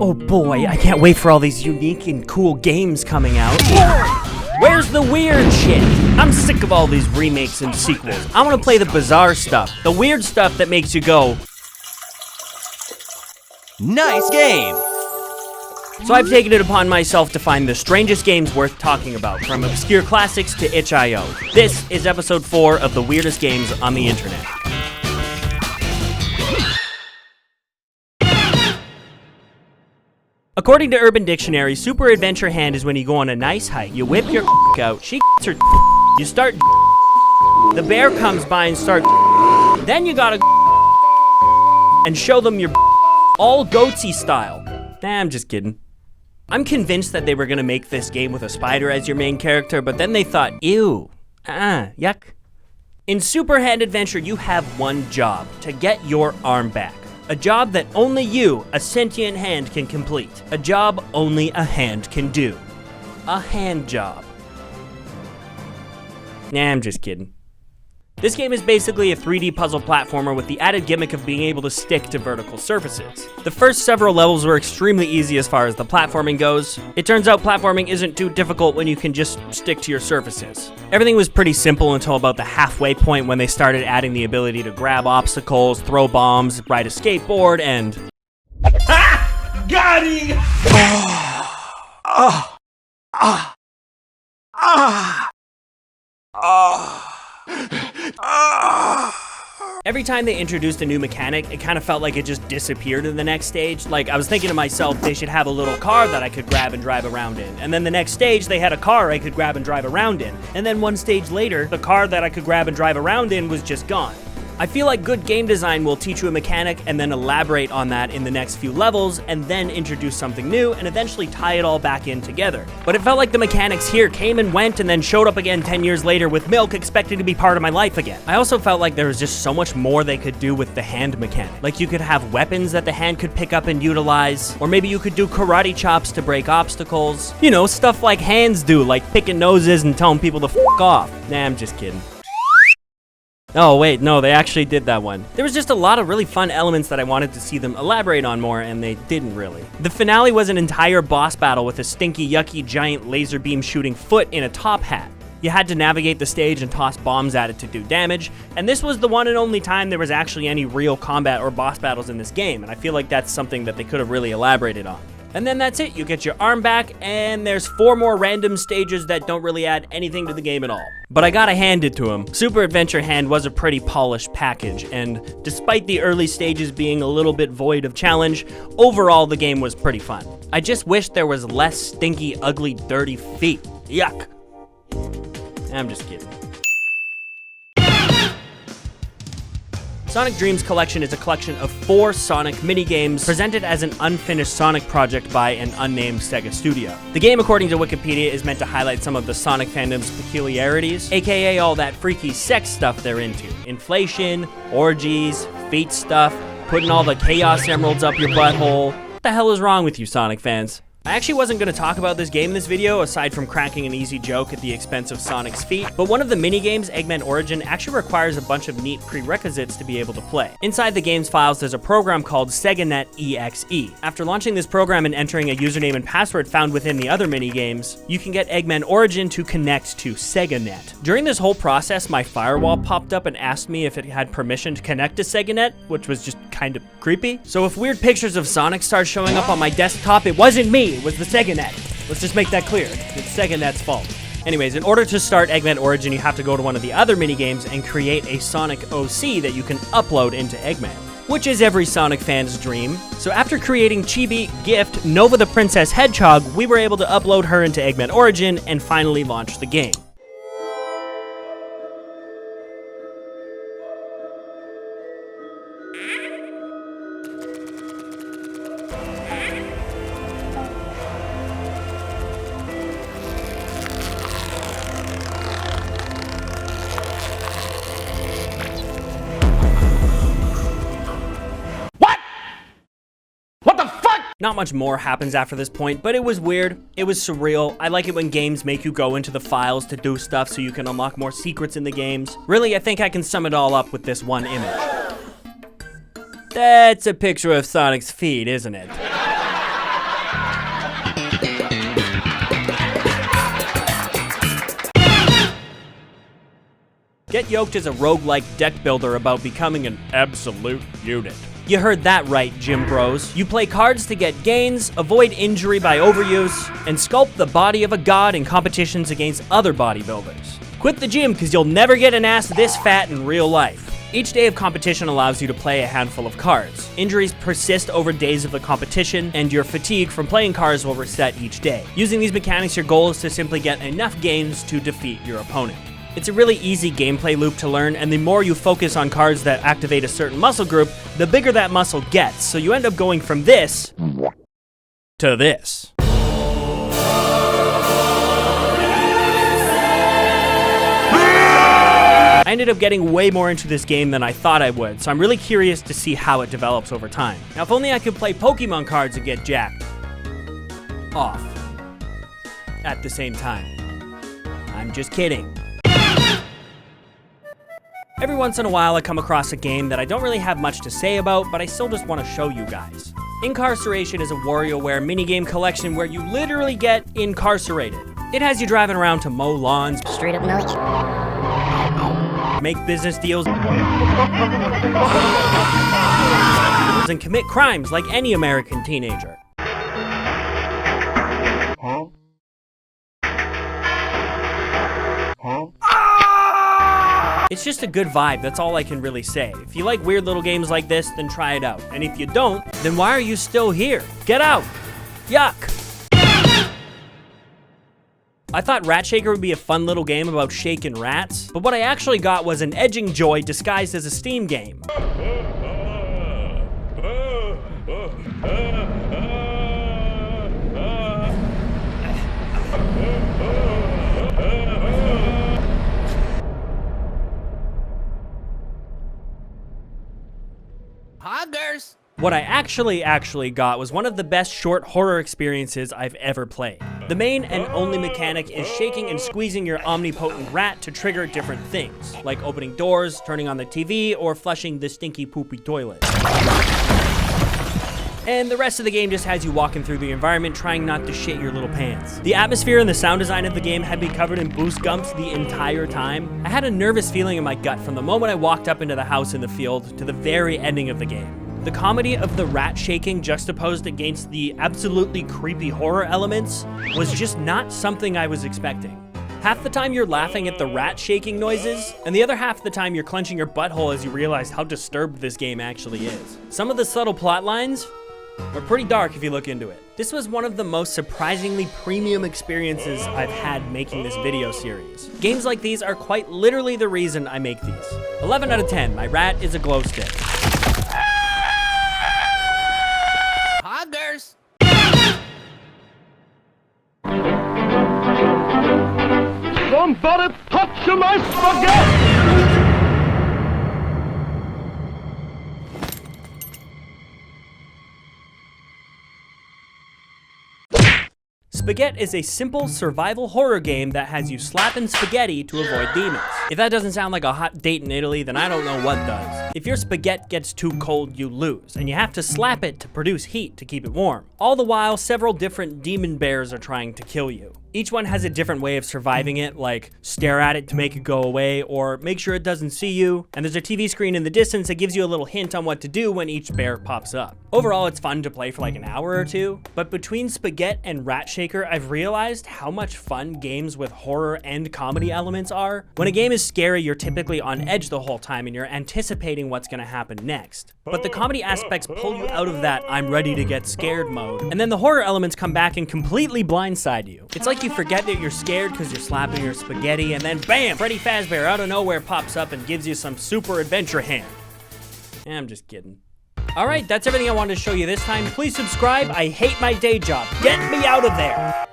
Oh boy, I can't wait for all these unique and cool games coming out. Where's the weird shit? I'm sick of all these remakes and sequels. I want to play the bizarre stuff, the weird stuff that makes you go, nice game! So I've taken it upon myself to find the strangest games worth talking about, from obscure classics to itch.io. This is episode 4 of the weirdest games on the internet. According to Urban Dictionary, super adventure hand is when you go on a nice hike, you whip your out, she her you start the bear comes by and start then you gotta and show them your all goatsy style. Nah, I'm just kidding. I'm convinced that they were gonna make this game with a spider as your main character, but then they thought, ew, yuck. In Super Hand Adventure, you have one job, to get your arm back. A job that only you, a sentient hand, can complete. A job only a hand can do. A hand job. Nah, I'm just kidding. This game is basically a 3D puzzle platformer with the added gimmick of being able to stick to vertical surfaces. The first several levels were extremely easy as far as the platforming goes. It turns out platforming isn't too difficult when you can just stick to your surfaces. Everything was pretty simple until about the halfway point when they started adding the ability to grab obstacles, throw bombs, ride a skateboard, and... Ha! Got him! Every time they introduced a new mechanic, it kind of felt like it just disappeared in the next stage. Like, I was thinking to myself, they should have a little car that I could grab and drive around in. And then the next stage, they had a car I could grab and drive around in. And then one stage later, the car that I could grab and drive around in was just gone. I feel like good game design will teach you a mechanic and then elaborate on that in the next few levels and then introduce something new and eventually tie it all back in together. But it felt like the mechanics here came and went and then showed up again 10 years later with milk expecting to be part of my life again. I also felt like there was just so much more they could do with the hand mechanic. Like you could have weapons that the hand could pick up and utilize, or maybe you could do karate chops to break obstacles. You know, stuff like hands do, like picking noses and telling people to f*** off. Nah, I'm just kidding. Oh wait, no, they actually did that one. There was just a lot of really fun elements that I wanted to see them elaborate on more, and they didn't really. The finale was an entire boss battle with a stinky, yucky, giant laser beam shooting foot in a top hat. You had to navigate the stage and toss bombs at it to do damage, and this was the one and only time there was actually any real combat or boss battles in this game, and I feel like that's something that they could have really elaborated on. And then that's it, you get your arm back, and there's 4 more random stages that don't really add anything to the game at all. But I gotta hand it to him. Super Adventure Hand was a pretty polished package, and despite the early stages being a little bit void of challenge, overall the game was pretty fun. I just wish there was less stinky, ugly, dirty feet. Yuck. I'm just kidding. Sonic Dreams Collection is a collection of 4 Sonic minigames presented as an unfinished Sonic project by an unnamed Sega studio. The game, according to Wikipedia, is meant to highlight some of the Sonic fandom's peculiarities, aka all that freaky sex stuff they're into. Inflation, orgies, feet stuff, putting all the Chaos Emeralds up your butthole. What the hell is wrong with you, Sonic fans? I actually wasn't going to talk about this game in this video, aside from cracking an easy joke at the expense of Sonic's feet, but one of the minigames, Eggman Origin, actually requires a bunch of neat prerequisites to be able to play. Inside the game's files, there's a program called SegaNet EXE. After launching this program and entering a username and password found within the other minigames, you can get Eggman Origin to connect to SegaNet. During this whole process, my firewall popped up and asked me if it had permission to connect to SegaNet, which was just kind of creepy. So if weird pictures of Sonic start showing up on my desktop, it wasn't me. It was the SegaNet. Let's just make that clear. It's SegaNet's fault. Anyways, in order to start Eggman Origin, you have to go to one of the other minigames and create a Sonic OC that you can upload into Eggman, which is every Sonic fan's dream. So after creating Chibi, Gift, Nova the Princess Hedgehog, we were able to upload her into Eggman Origin and finally launch the game. Not much more happens after this point, but it was weird. It was surreal. I like it when games make you go into the files to do stuff so you can unlock more secrets in the games. Really, I think I can sum it all up with this one image. That's a picture of Sonic's feet, isn't it? Get Yoked is a roguelike deck builder about becoming an absolute unit. You heard that right, gym bros. You play cards to get gains, avoid injury by overuse, and sculpt the body of a god in competitions against other bodybuilders. Quit the gym because you'll never get an ass this fat in real life. Each day of competition allows you to play a handful of cards. Injuries persist over days of the competition, and your fatigue from playing cards will reset each day. Using these mechanics, your goal is to simply get enough gains to defeat your opponent. It's a really easy gameplay loop to learn, and the more you focus on cards that activate a certain muscle group, the bigger that muscle gets, so you end up going from this to this. I ended up getting way more into this game than I thought I would, so I'm really curious to see how it develops over time. Now, if only I could play Pokemon cards and get jacked off at the same time. I'm just kidding. Every once in a while I come across a game that I don't really have much to say about, but I still just want to show you guys. InCARceration is a WarioWare minigame collection where you literally get incarcerated. It has you driving around to mow lawns, straight up milk, make business deals, and commit crimes like any American teenager. It's just a good vibe, that's all I can really say. If you like weird little games like this, then try it out. And if you don't, then why are you still here? Get out! Yuck! I thought Ratshaker would be a fun little game about shaking rats, but what I actually got was an edging joy disguised as a Steam game. Hoggers! What I actually got was one of the best short horror experiences I've ever played. The main and only mechanic is shaking and squeezing your omnipotent rat to trigger different things, like opening doors, turning on the TV, or flushing the stinky poopy toilet. And the rest of the game just has you walking through the environment trying not to shit your little pants. The atmosphere and the sound design of the game had me covered in boost gumps the entire time. I had a nervous feeling in my gut from the moment I walked up into the house in the field to the very ending of the game. The comedy of the rat shaking juxtaposed against the absolutely creepy horror elements was just not something I was expecting. Half the time you're laughing at the rat shaking noises, and the other half of the time you're clenching your butthole as you realize how disturbed this game actually is. Some of the subtle plot lines are pretty dark if you look into it. This was one of the most surprisingly premium experiences I've had making this video series. Games like these are quite literally the reason I make these. 11 out of 10, my rat is a glow stick. Hoggers! Somebody touch my spaghetti! Spaghet is a simple survival horror game that has you slapping spaghetti to avoid demons. If that doesn't sound like a hot date in Italy, then I don't know what does. If your spaghetti gets too cold, you lose, and you have to slap it to produce heat to keep it warm. All the while, several different demon bears are trying to kill you. Each one has a different way of surviving it, like stare at it to make it go away, or make sure it doesn't see you. And there's a TV screen in the distance that gives you a little hint on what to do when each bear pops up. Overall, it's fun to play for like an hour or two, but between Spaghet and Ratshaker, I've realized how much fun games with horror and comedy elements are. When a game is scary, you're typically on edge the whole time and you're anticipating what's gonna happen next. But the comedy aspects pull you out of that I'm ready to get scared mode, and then the horror elements come back and completely blindside you. It's like you forget that you're scared because you're slapping your spaghetti, and then bam, Freddy Fazbear out of nowhere pops up and gives you some super adventure hand. I'm just kidding. All right, that's everything I wanted to show you this time. Please subscribe. I hate my day job. Get me out of there.